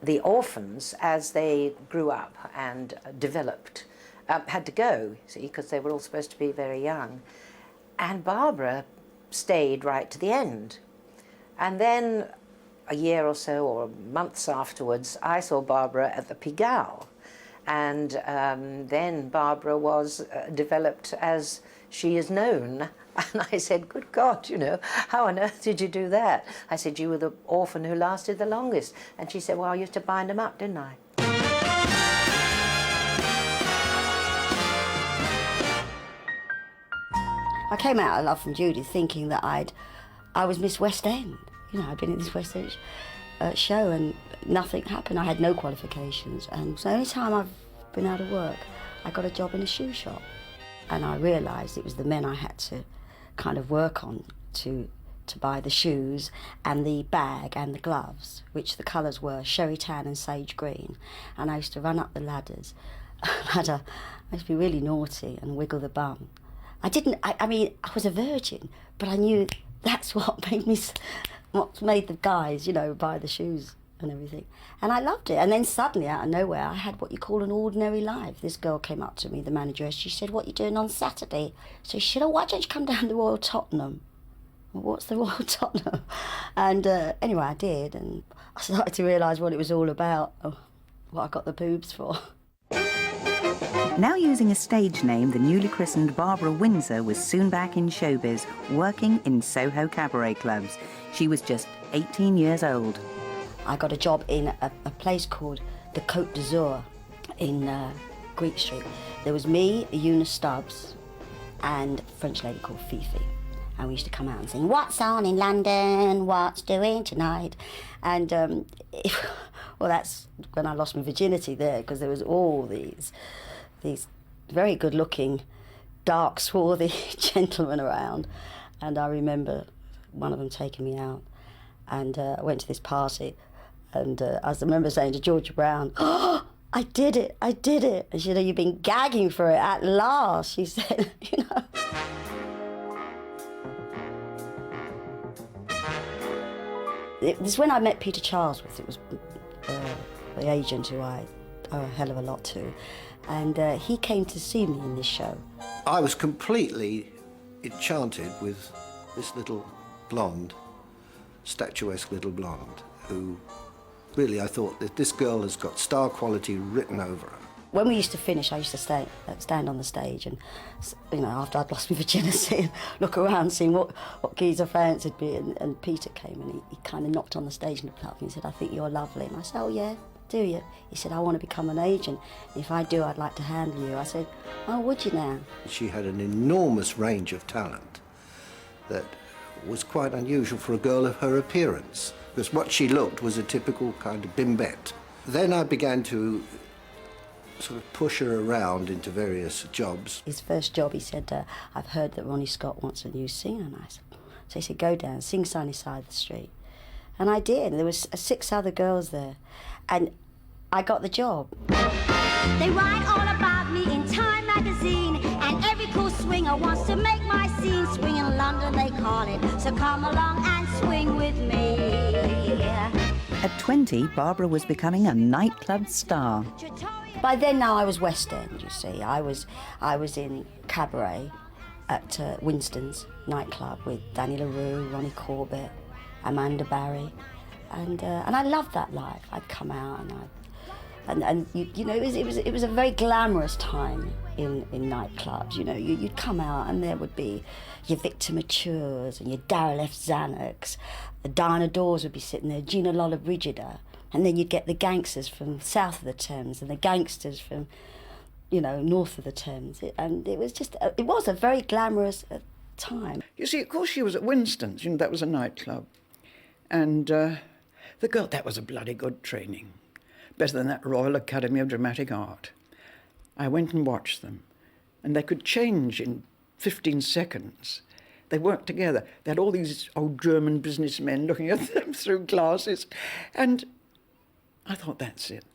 the orphans, as they grew up and developed, had to go, see, because they were all supposed to be very young. And Barbara stayed right to the end. And then a year or so, or months afterwards, I saw Barbara at the Pigalle. And then Barbara was developed as she is known. And I said, good God, you know, how on earth did you do that? I said, you were the orphan who lasted the longest. And she said, well, I used to bind them up, didn't I? I came out of Love from Judith thinking that I was Miss West End. You know, I'd been in this West End show and nothing happened. I had no qualifications. And so the only time I've been out of work, I got a job in a shoe shop. And I realised it was the men I had to kind of work on to buy the shoes and the bag and the gloves, which the colours were sherry tan and sage green. And I used to run up the ladders. I used to be really naughty and wiggle the bum. I mean, I was a virgin, but I knew that's what made the guys, you know, buy the shoes and everything. And I loved it. And then suddenly, out of nowhere, I had what you call an ordinary life. This girl came up to me, the manageress. She said, what are you doing on Saturday? So she said, oh, why don't you come down to Royal Tottenham? Well, what's the Royal Tottenham? And anyway, I did. And I started to realise what it was all about, what I got the boobs for. Now using a stage name, the newly christened Barbara Windsor was soon back in showbiz, working in Soho cabaret clubs. She was just 18 years old. I got a job in a place called the Côte d'Azur in Greek Street. There was me, Eunice Stubbs, and a French lady called Fifi. And we used to come out and sing, what's on in London, what's doing tonight? And well, that's when I lost my virginity there, because there was all these very good-looking, dark, swarthy gentlemen around. And I remember one of them taking me out, and I went to this party, and I remember saying to Georgia Brown, oh, I did it. And she said, you've been gagging for it at last, she said, you know. It was when I met Peter Charlesworth. It was the agent who I owe a hell of a lot to. And he came to see me in this show. I was completely enchanted with this little blonde, statuesque little blonde, who really I thought that this girl has got star quality written over her. When we used to finish, I used to stand on the stage and, you know, after I'd lost my virginity, and look around, seeing what geezer fancied me. And Peter came and he kind of knocked on the stage and looked up and he said, I think you're lovely. And I said, oh, yeah. Do you? He said, I want to become an agent. If I do, I'd like to handle you. I said, oh, would you now? She had an enormous range of talent that was quite unusual for a girl of her appearance, because what she looked was a typical kind of bimbette. Then I began to sort of push her around into various jobs. His first job, he said, I've heard that Ronnie Scott wants a new singer. And I said, so he said, go down, sing Sunny Side of the Street. And I did. There was 6 other girls there. And I got the job. They write all about me in Time magazine, and every cool swinger wants to make my scene. Swing in London, they call it, so come along and swing with me. At 20, Barbara was becoming a nightclub star. By then now I was West End, you see. I was in cabaret at Winston's nightclub with Danny LaRue, Ronnie Corbett, Amanda Barry. And I loved that life. I'd come out and you know, it was a very glamorous time in nightclubs. You know, you'd come out and there would be your Victor Matures and your Darryl F. Zanucks. The Diana Dawes would be sitting there, Gina Lollobrigida, and then you'd get the gangsters from south of the Thames and the gangsters from, you know, north of the Thames. And it was a very glamorous time. You see, of course, she was at Winston's. You know, that was a nightclub, and the girl, that was a bloody good training. Better than that Royal Academy of Dramatic Art. I went and watched them, and they could change in 15 seconds. They worked together. They had all these old German businessmen looking at them through glasses, and I thought, that's it.